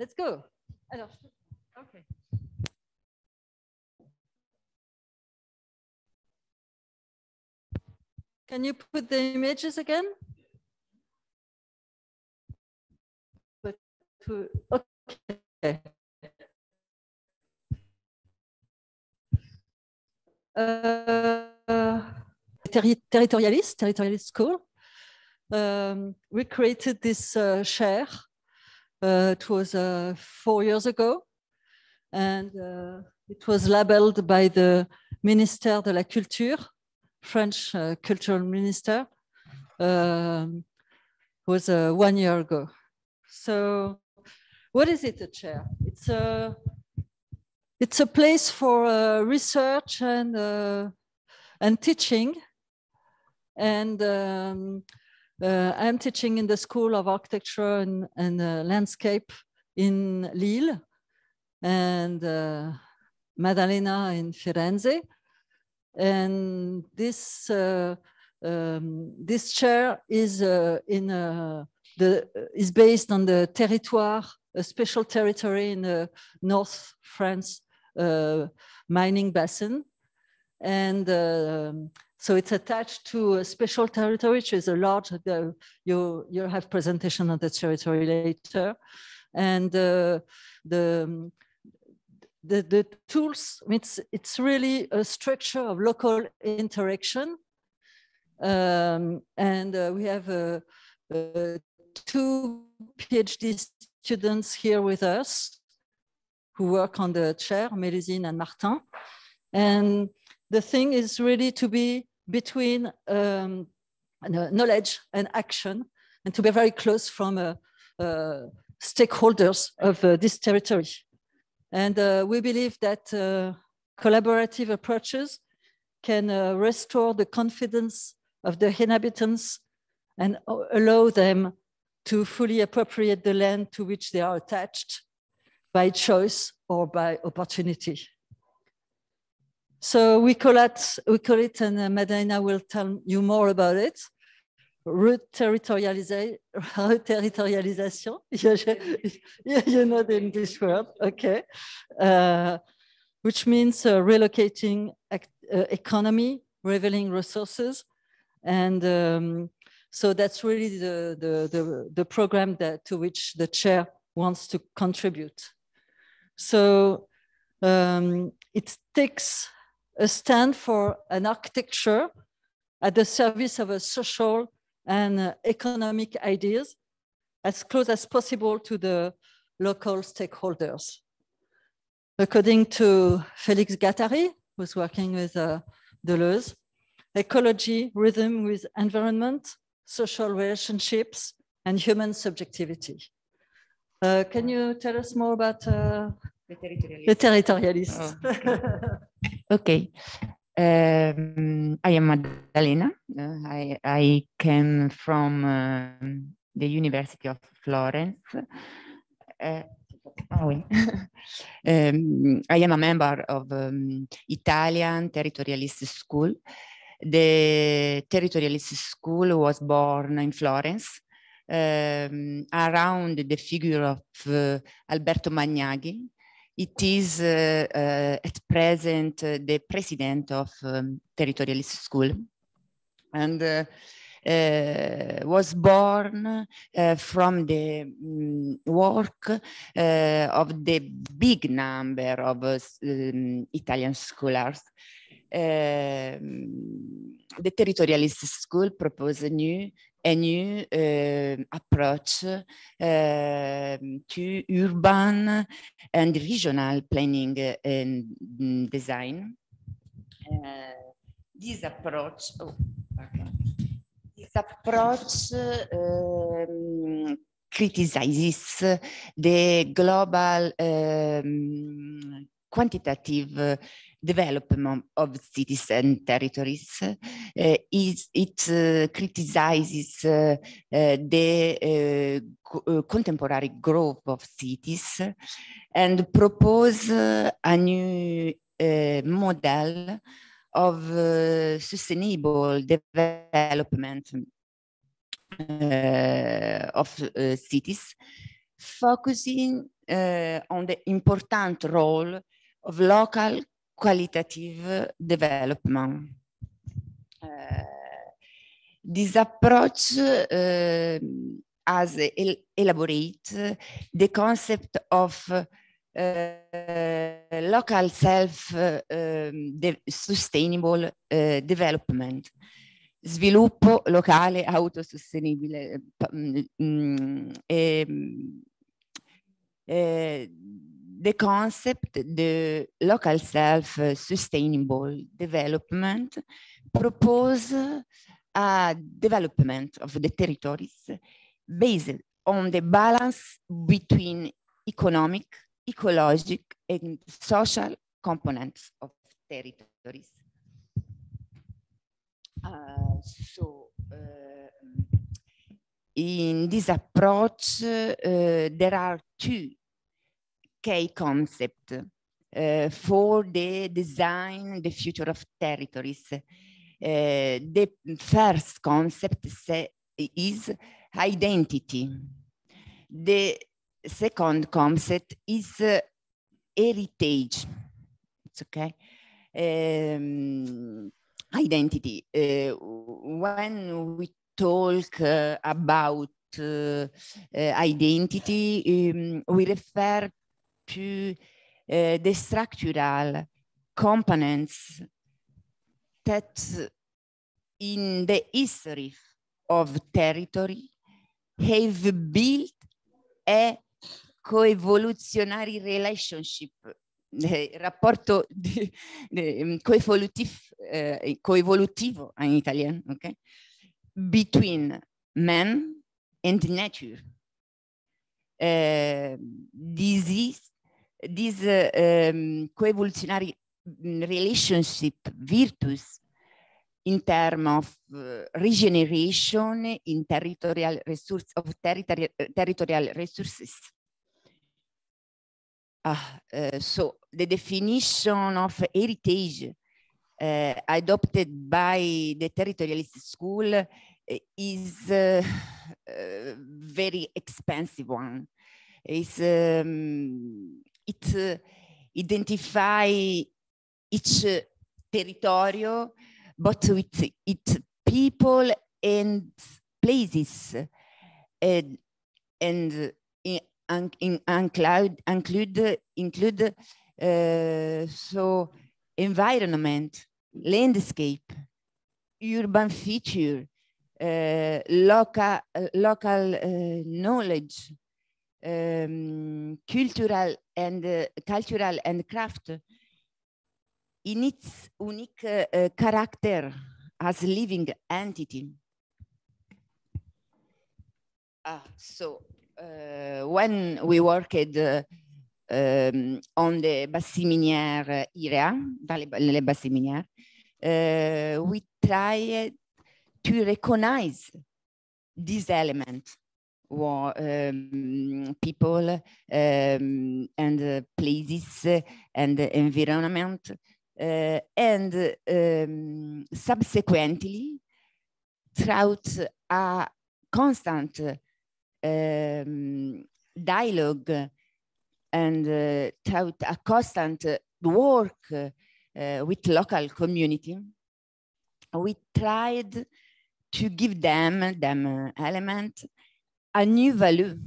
let's go. Alors, okay. Can you put the images again? Okay. Territorialist school. We created this share. It was 4 years ago, and it was labeled by the Ministère de la Culture, French cultural minister. It was 1 year ago. So, what is it, a chair? It's a place for research and teaching. And I'm teaching in the School of Architecture and Landscape in Lille, and Maddalena in Firenze. And this chair is is based on the territoire, a special territory in the North France mining basin, and so it's attached to a special territory, which is a large. You have presentation on the territory later, and the tools. It's really a structure of local interaction, and we have 2 PhD students here with us who work on the chair, Mélusine and Martin. And the thing is really to be between knowledge and action, and to be very close from stakeholders of this territory. And we believe that collaborative approaches can restore the confidence of the inhabitants and allow them to fully appropriate the land to which they are attached by choice or by opportunity. So we call it, and Maddalena will tell you more about it, reterritorialization. You know the English word, okay. Which means relocating economy, revealing resources. And so that's really the program to which the chair wants to contribute. So it takes a stand for an architecture at the service of a social and economic ideas, as close as possible to the local stakeholders. According to Félix Guattari, who's working with Deleuze, ecology, rhythm with environment, social relationships, and human subjectivity. Can you tell us more about the territorialists? Oh, okay. I am Maddalena. I came from the University of Florence. I am a member of Italian Territorialist School. The Territorialist School was born in Florence around the figure of Alberto Magnaghi. It is at present the president of Territorialist School, and was born from the work of the big number of Italian scholars. The Territorialist School proposed a new approach to urban and regional planning and design. This approach, criticizes the global quantitative development of cities and territories. It criticizes the contemporary growth of cities and propose a new model of sustainable development of cities, focusing on the important role of local qualitative development. This approach has elaborate the concept of local self-sustainable development, sviluppo locale autosostenibile. The concept, the local self-sustainable development, propose a development of the territories based on the balance between economic, ecologic, and social components of territories. In this approach, there are two key concepts for the design, the future of territories. The first concept is identity. The second concept is heritage. It's okay. Identity. When we talk about identity, we refer to the structural components that in the history of territory have built a coevoluzionary relationship, rapporto coevolutivo in Italian, okay, between man and nature. This coevolutionary relationship virtues in terms of regeneration in territorial resources. So the definition of heritage adopted by the territorialist school is a very expensive one. It identifies each territorio, but with its people and places, and include so environment, landscape, urban feature, local knowledge, cultural and craft, in its unique character as living entity. When we worked on the Basses Minières area, les Basses Minières, we tried to recognize this element, people and places and environment, and subsequently, throughout a constant dialogue and throughout a constant work with local community, we tried to give them element a new value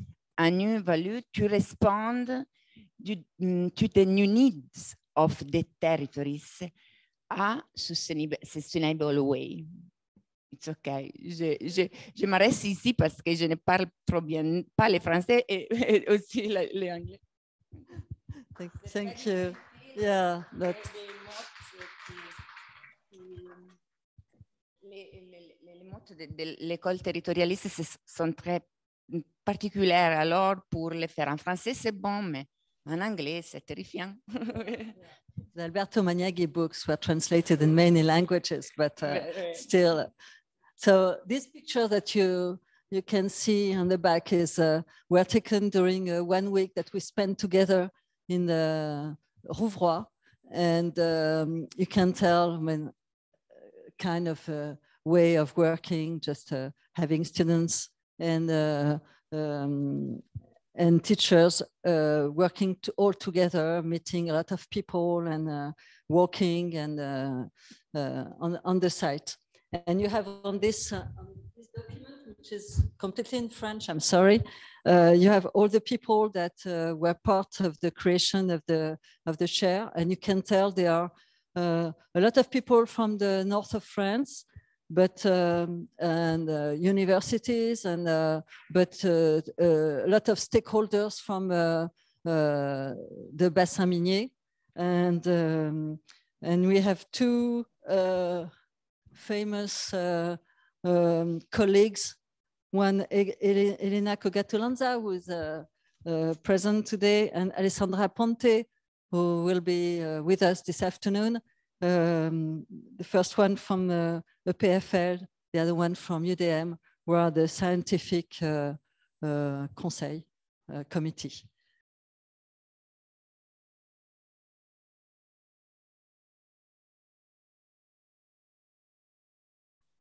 to respond to the new needs of the territories a sustainable way. It's okay. Je m'arrête ici parce que je ne parle trop bien pas le français et aussi le anglais. Thank you. Yeah, but les mots de l'école territorialiste sont très particulières. Alors, pour le faire en français, c'est bon, mais en anglais, c'est terrifiant. The Alberto Magnaghi books were translated in many languages, but still. So this picture that you can see on the back is were taken during 1 week that we spent together in the Rouvroy, and you can tell when kind of a way of working, just having students and and teachers working all together, meeting a lot of people and walking and on the site. And you have on this document, which is completely in French, I'm sorry, you have all the people that were part of the creation of the chair, and you can tell there are a lot of people from the north of France, but universities and but a lot of stakeholders from the bassin minier, and we have two famous colleagues. One, Elena Cogatolanza, who is present today, and Alessandra Ponte, who will be with us this afternoon. The first one from the PFL, the other one from UDM, who are the scientific conseil committee.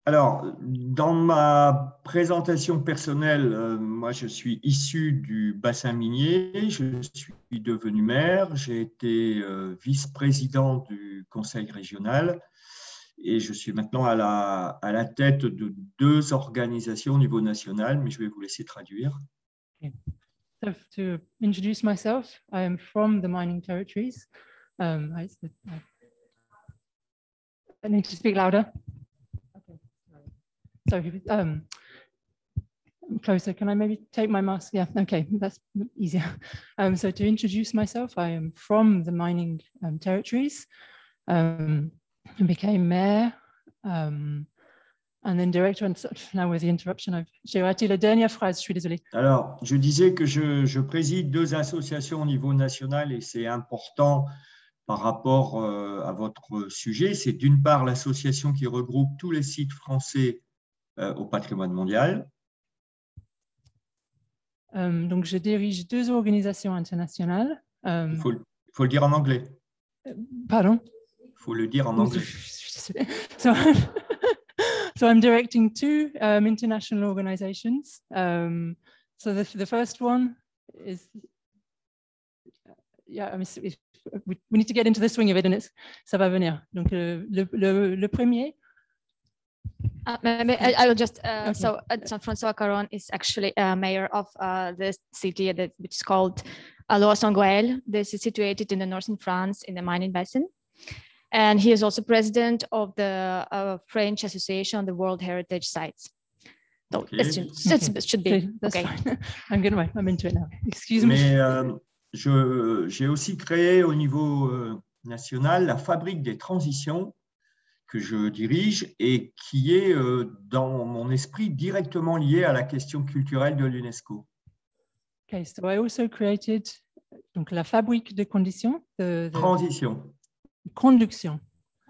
Alors, dans ma présentation personnelle, moi, je suis issu du bassin minier. Je suis devenu maire. J'ai été vice-président du conseil régional et je suis maintenant à la tête de 2 organisations au niveau national, mais je vais vous laisser traduire. Okay. So to introduce myself, I am from the mining territories. I need to speak louder. So closer, can I maybe take my mask? Yeah, okay, that's easier. So to introduce myself, I am from the mining territories. I became mayor and then director, and now with the interruption, j'ai raté la dernière phrase, je suis désolée. Alors, je disais que je préside 2 associations au niveau national et c'est important par rapport à votre sujet. C'est d'une part l'association qui regroupe tous les sites français au patrimoine mondial. Donc, je dirige 2 organisations internationales. Il faut le dire en anglais. Pardon? Il faut le dire en anglais. So I'm directing 2 international organizations. So the first one is, yeah, I mean, we need to get into the swing of it, and ça va venir. Donc, le premier. Maybe I will just, okay. So Jean-François Caron is actually mayor of the city which is called Loos-en-Goële. This is situated in the northern France in the mining basin. And he is also president of the French Association on the World Heritage Sites. So okay. That should be okay. I'm into it now. Excuse me. Mais j'ai aussi créé au niveau national la fabrique des transitions que je dirige et qui est dans mon esprit directement lié à la question culturelle de l'UNESCO. Okay, so I also created donc la fabrique de conditions. Transition. Conduction.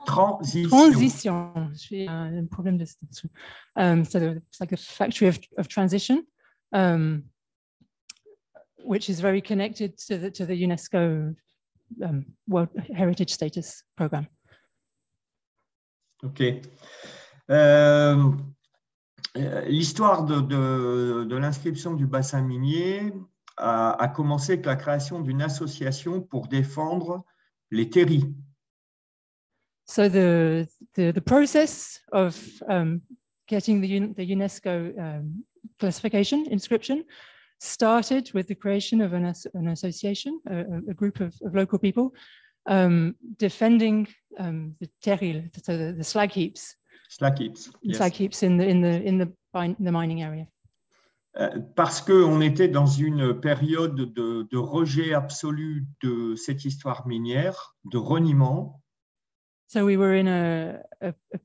Transition. J'ai un problème de so it's like a factory of transition, which is very connected to the UNESCO World Heritage Status Program. OK. L'histoire de l'inscription du bassin minier a commencé avec la création d'une association pour défendre les terris. So the process of getting the UNESCO classification inscription started with the creation of an association, a group of local people defending the terrils, so the slag heaps. Slag heaps. Yes. Slag heaps in the mining area. Parce qu'on était dans une période de rejet absolu de cette histoire minière, de reniement. So we were in a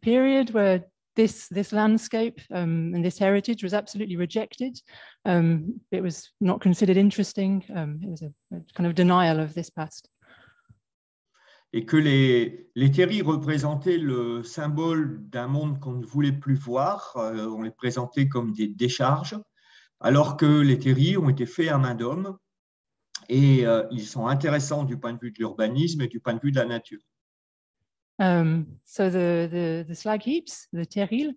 period where this landscape and this heritage was absolutely rejected. It was not considered interesting. It was a kind of denial of this past. Et que les terris représentaient le symbole d'un monde qu'on ne voulait plus voir. On les présentait comme des décharges, alors que les terris ont été faits à main d'homme et ils sont intéressants du point de vue de l'urbanisme et du point de vue de la nature. So the slag heaps, the terrils,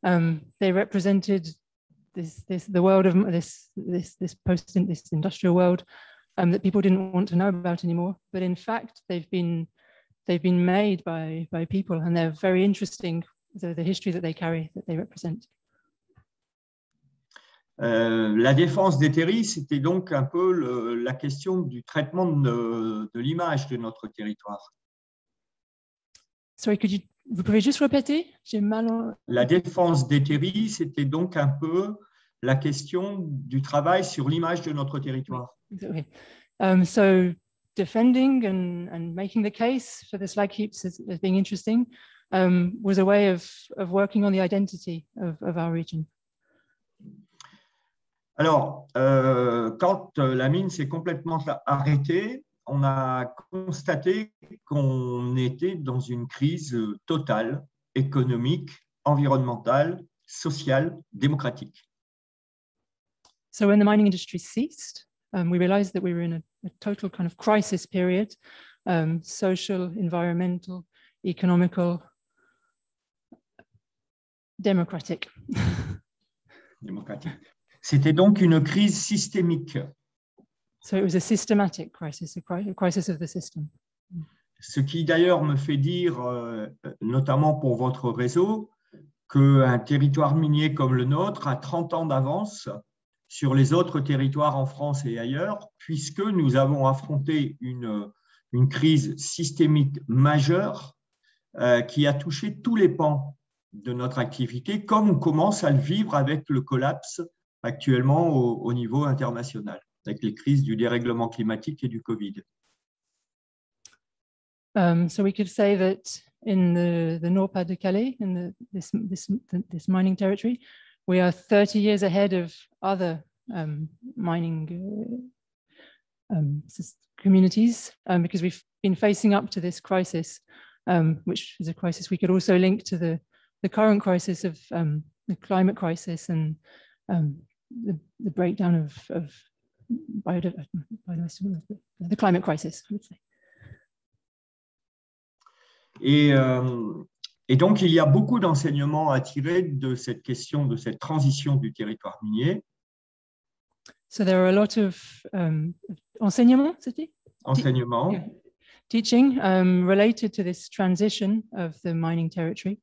they represented the world of this industrial world that people didn't want to know about anymore. But in fact, they've been made by people, and they're very interesting. The history that they carry, that they represent. La défense des terris, c'était donc un peu la question du traitement de l'image de notre territoire. Sorry, vous pouvez juste répéter? J'ai mal. La défense des terris, c'était donc un peu la question du travail sur l'image de notre territoire. Okay. So defending and making the case for the slag heaps as being interesting was a way of working on the identity of our region. Alors, quand la mine s'est complètement arrêtée, on a constaté qu'on était dans une crise totale, économique, environnementale, sociale, démocratique. So when the mining industry ceased, we realized that we were in a total kind of crisis period, social, environmental, economical, democratic. Démocratique. C'était donc une crise systémique. So it was a systematic crisis, a crisis of the system. Ce qui d'ailleurs me fait dire, notamment pour votre réseau, qu'un territoire minier comme le nôtre a 30 ans d'avance sur les autres territoires en France et ailleurs, puisque nous avons affronté une crise systémique majeure qui a touché tous les pans de notre activité, comme on commence à le vivre avec le collapse actuellement au niveau international, avec les crises du dérèglement climatique et du Covid. So we could say that in the Nord-Pas-de-Calais, in this mining territory, we are 30 years ahead of other mining communities because we've been facing up to this crisis, which is a crisis we could also link to the current crisis of the climate crisis and the breakdown of biodiversity, the climate crisis, I would say. Et donc, il y a beaucoup d'enseignements à tirer de cette question, de cette transition du territoire minier. So there are a lot of enseignements, Enseignements. teaching related to this transition of the mining territory.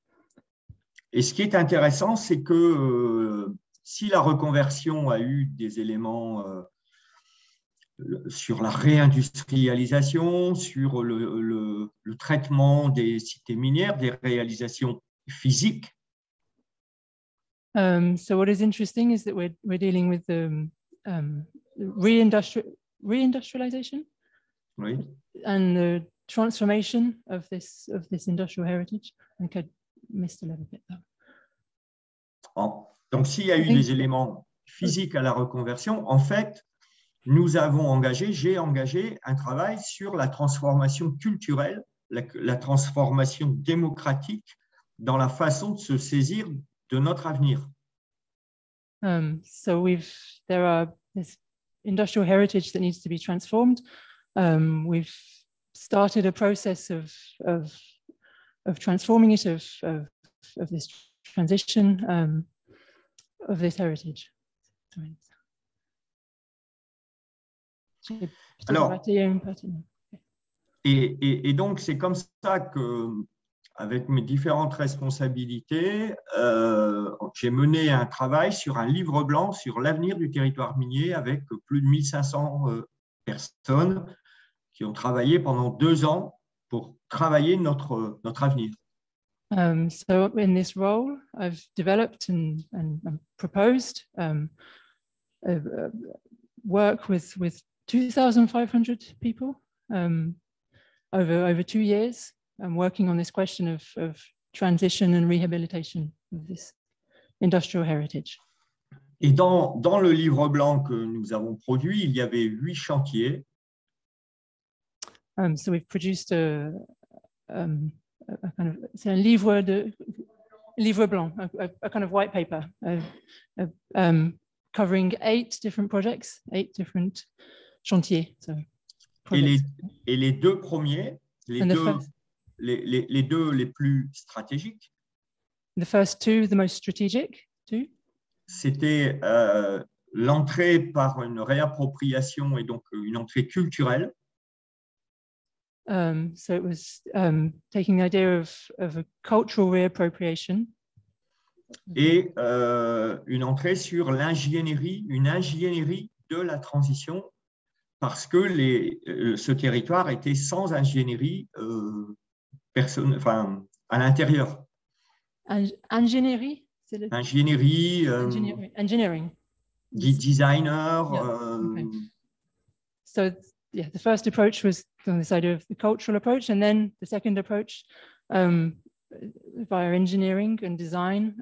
Et ce qui est intéressant, c'est que si la reconversion a eu des éléments sur la réindustrialisation, sur le traitement des cités minières, des réalisations physiques. So what is interesting is that we're dealing with the reindustrialization, Oui. and the transformation of this industrial heritage. I think I missed a little bit there. Donc, s'il y a eu des éléments physiques à la reconversion, en fait, j'ai engagé un travail sur la transformation culturelle, la transformation démocratique dans la façon de se saisir de notre avenir. So there are this industrial heritage that needs to be transformed. We've started a process of transforming it, of this transition of this heritage. Sorry. Alors, et donc, c'est comme ça que, avec mes différentes responsabilités, j'ai mené un travail sur un livre blanc sur l'avenir du territoire minier avec plus de 1500 personnes qui ont travaillé pendant 2 ans pour travailler notre avenir. So in this role, I've developed and proposed work with 2,500 people over 2 years, working on this question of transition and rehabilitation of this industrial heritage. Et dans le livre blanc que nous avons produit, il y avait 8 chantiers. So we've produced a kind of, c'est un livre blanc, a kind of white paper, covering 8 different projects, 8 different chantiers. So et les 2 premiers, les deux les plus stratégiques. The first 2, the most strategic 2. c'était l'entrée par une réappropriation et donc une entrée culturelle. So it was taking the idea of a cultural reappropriation. Et une entrée sur l'ingénierie, une ingénierie de la transition, parce que ce territoire était sans ingénierie à l'intérieur. Ingénierie? Ingénierie, Engineering. designer. Yeah. Okay. So yeah, the first approach was on this idea of the cultural approach, and then the second approach via engineering and design,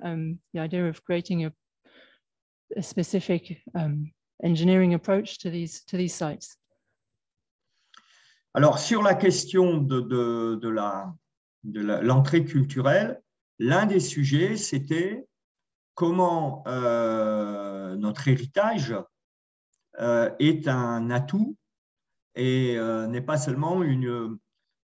the idea of creating a specific engineering approach to these sites. Alors, sur la question de l'entrée culturelle, l'un des sujets, c'était comment notre héritage est un atout et n'est pas seulement une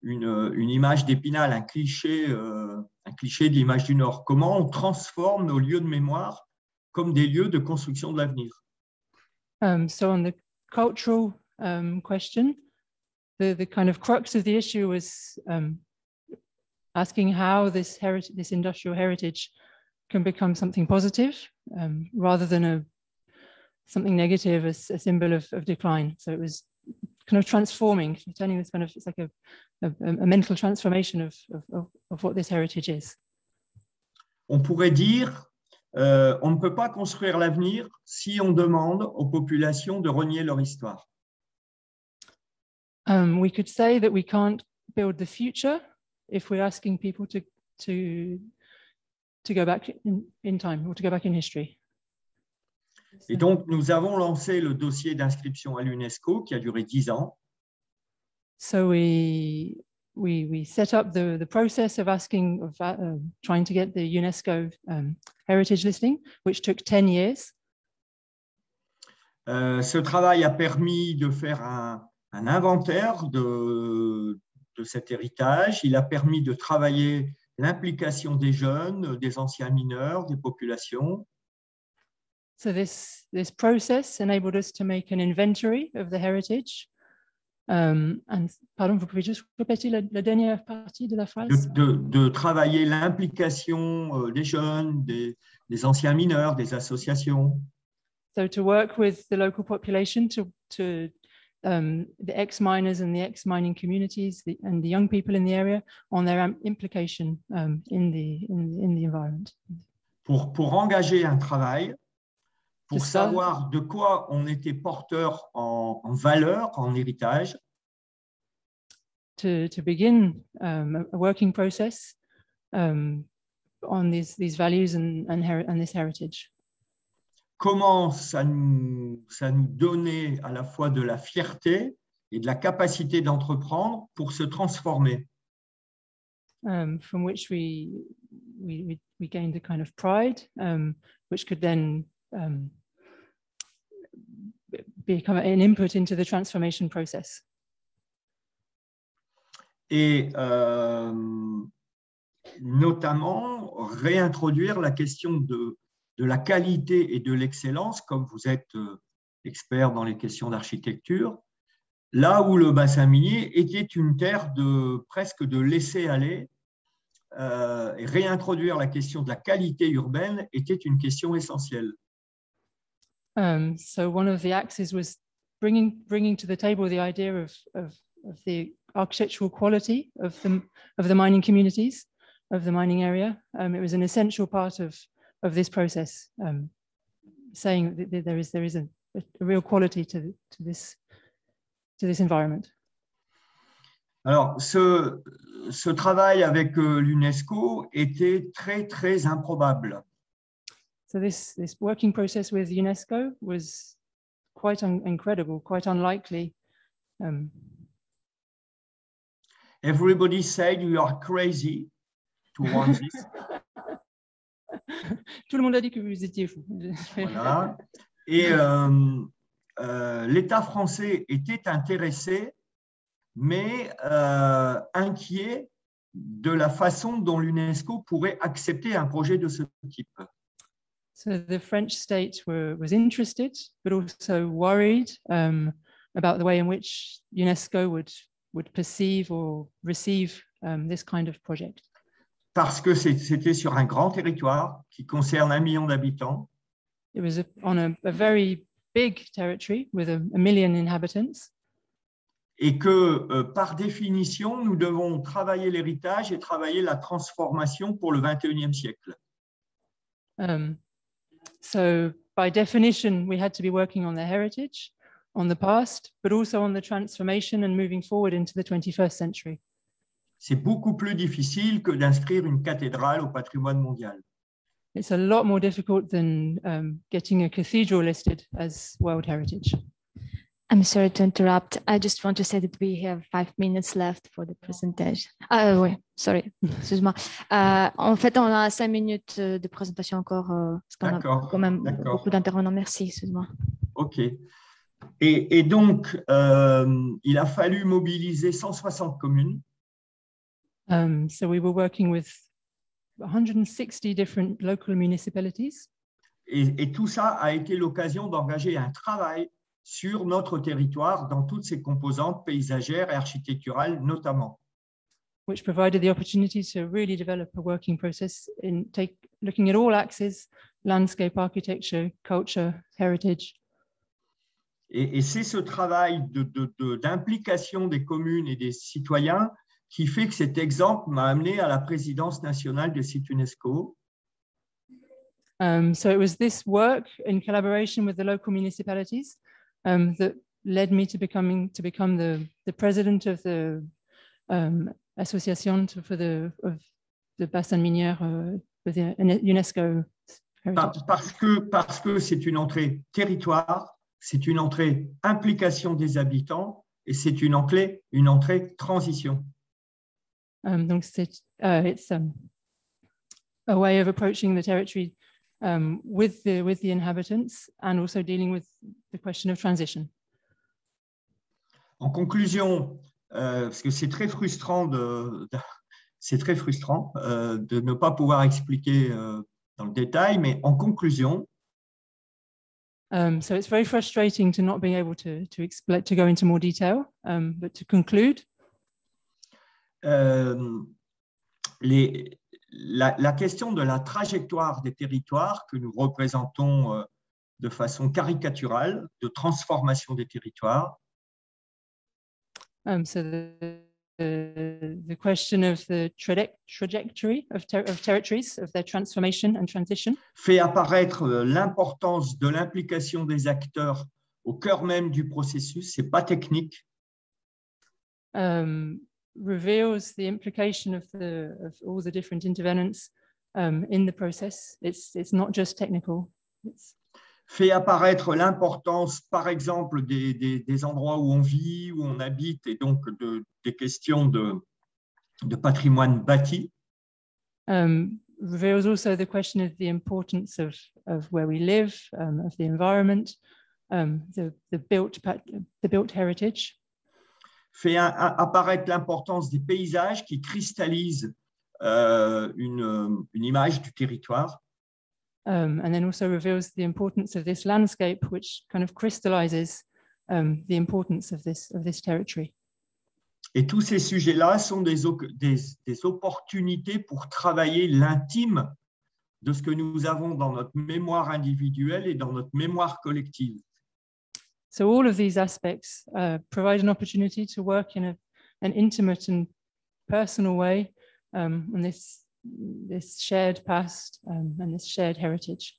image d'Épinal, un cliché de l'image du Nord. Comment on transforme nos lieux de mémoire comme des lieux de construction de l'avenir. So on the cultural question, the kind of crux of the issue was asking how this industrial heritage can become something positive rather than something negative, a symbol of decline. So it was kind of transforming, turning this kind of, it's like a mental transformation of what this heritage is. On pourrait dire, on ne peut pas construire l'avenir si on demande aux populations de renier leur histoire. We could say that we can't build the future if we're asking people to go back in time or to go back in history. Et donc, nous avons lancé le dossier d'inscription à l'UNESCO qui a duré 10 ans. So we set up the process of trying to get the UNESCO heritage listing, which took 10 years. Ce travail a permis de faire un inventaire de cet héritage. Il a permis de travailler l'implication des jeunes, des anciens mineurs, des populations. So this process enabled us to make an inventory of the heritage. And pardon, vous pouvez juste répéter la dernière partie de la phrase? De travailler l'implication des jeunes, des anciens mineurs, des associations. So to work with the local population, to the ex-miners and the ex-mining communities and the young people in the area on their implication in the environment. Pour engager un travail, pour savoir de quoi on était porteur en valeur, en héritage. To begin a working process on these values and this heritage. Comment ça nous donnait à la fois de la fierté et de la capacité d'entreprendre pour se transformer. From which we gained a kind of pride, which could then become an input into the transformation process. Et notamment réintroduire la question de la qualité et de l'excellence, comme vous êtes expert dans les questions d'architecture, là où le bassin minier était une terre presque de laisser aller, et réintroduire la question de la qualité urbaine était une question essentielle. So one of the axes was bringing to the table the idea of the architectural quality of the mining communities, of the mining area. It was an essential part of this process, saying that there is a real quality to this environment. Alors, ce travail avec l'UNESCO était très, très improbable. So this working process with UNESCO was quite incredible, quite unlikely. Everybody said you are crazy to want this. Tout le monde a dit que vous étiez fou. Voilà. Et l'État français était intéressé, mais inquiet de la façon dont l'UNESCO pourrait accepter un projet de ce type. So the French state was interested, but also worried about the way in which UNESCO would perceive or receive this kind of project. Parce que c'était sur un grand territoire qui concerne 1 million d'habitants. It was on a very big territory with a million inhabitants. Et que, par définition, nous devons travailler l'héritage et travailler la transformation pour le 21e siècle. So by definition, we had to be working on the heritage, on the past, but also on the transformation and moving forward into the 21st century. C'est beaucoup plus difficile que d'inscrire une cathédrale au patrimoine mondial. It's a lot more difficult than getting a cathedral listed as World Heritage. I'm sorry to interrupt. I just want to say that we have 5 minutes left for the presentation. Ah oui, sorry, excuse-moi. En fait, on a 5 minutes de présentation encore. Parce qu'on a quand même beaucoup d'intervenants. Merci, excuse-moi. OK. Et donc, il a fallu mobiliser 160 communes. So we were working with 160 different local municipalities. Et tout ça a été l'occasion d'engager un travail sur notre territoire dans toutes ses composantes paysagères et architecturales notamment. Which provided the opportunity to really develop a working process in looking at all axes, landscape, architecture, culture, heritage. Et c'est ce travail d'implication des communes et des citoyens qui fait que cet exemple m'a amené à la présidence nationale des sites UNESCO. So it was this work in collaboration with the local municipalities that led me to become the president of the association of the bassin minière with the UNESCO heritage. Parce que c'est une entrée territoire, c'est une entrée implication des habitants et c'est une entrée transition. Donc it's a way of approaching the territory with the inhabitants and also dealing with the question of transition. En conclusion, parce que c'est très frustrant de ne pas pouvoir expliquer dans le détail, mais en conclusion. So it's very frustrating to not being able to go into more detail, but to conclude. La question de la trajectoire des territoires que nous représentons de façon caricaturale, de transformation des territoires. So the question of the trajectory of territories, of their transformation and transition, fait apparaître l'importance de l'implication des acteurs au cœur même du processus. C'est pas technique. Reveals the implication of all the different intervenants in the process. It's not just technical. Fait apparaître l'importance, par exemple, des endroits où on vit, où on habite, et donc des questions de patrimoine bâti. Reveals also the question of the importance of where we live, of the environment, the built heritage. Fait apparaître l'importance des paysages qui cristallisent une image du territoire. And then also reveals the importance of this landscape, which kind of crystallizes the importance of this territory. Et tous ces sujets-là sont des opportunités pour travailler l'intime de ce que nous avons dans notre mémoire individuelle et dans notre mémoire collective. So all of these aspects provide an opportunity to work in an intimate and personal way on this shared past and this shared heritage.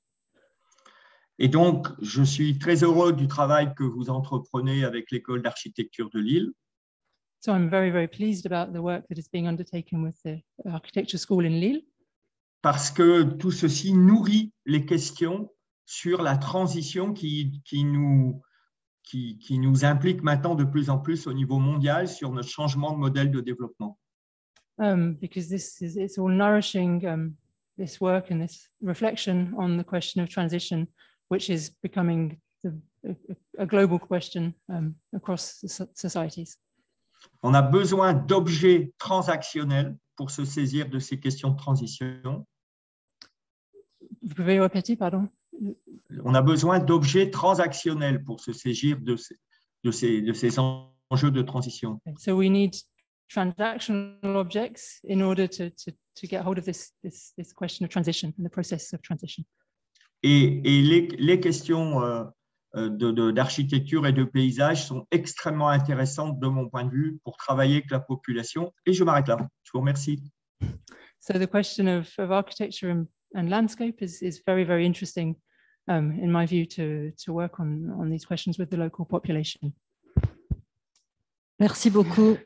Et donc, je suis très heureux du travail que vous entreprenez avec l'École d'architecture de Lille. So I'm very, very pleased about the work that is being undertaken with the architecture school in Lille. Parce que tout ceci nourrit les questions sur la transition qui nous implique maintenant de plus en plus au niveau mondial sur notre changement de modèle de développement. Because it's all nourishing this work and this reflection on the question of transition, which is becoming a global question across societies. On a besoin d'objets transactionnels pour se saisir de ces questions de transition. Vous pouvez répéter, pardon? On a besoin d'objets transactionnels pour se saisir de ces enjeux de transition. So we need transactional objects in order to get hold of this question of transition and the process of transition. Et les questions d'architecture et de paysage sont extrêmement intéressantes de mon point de vue pour travailler avec la population. Et je m'arrête là. Je vous remercie. So the question of architecture and landscape is very, very interesting, in my view, to work on these questions with the local population. Merci beaucoup.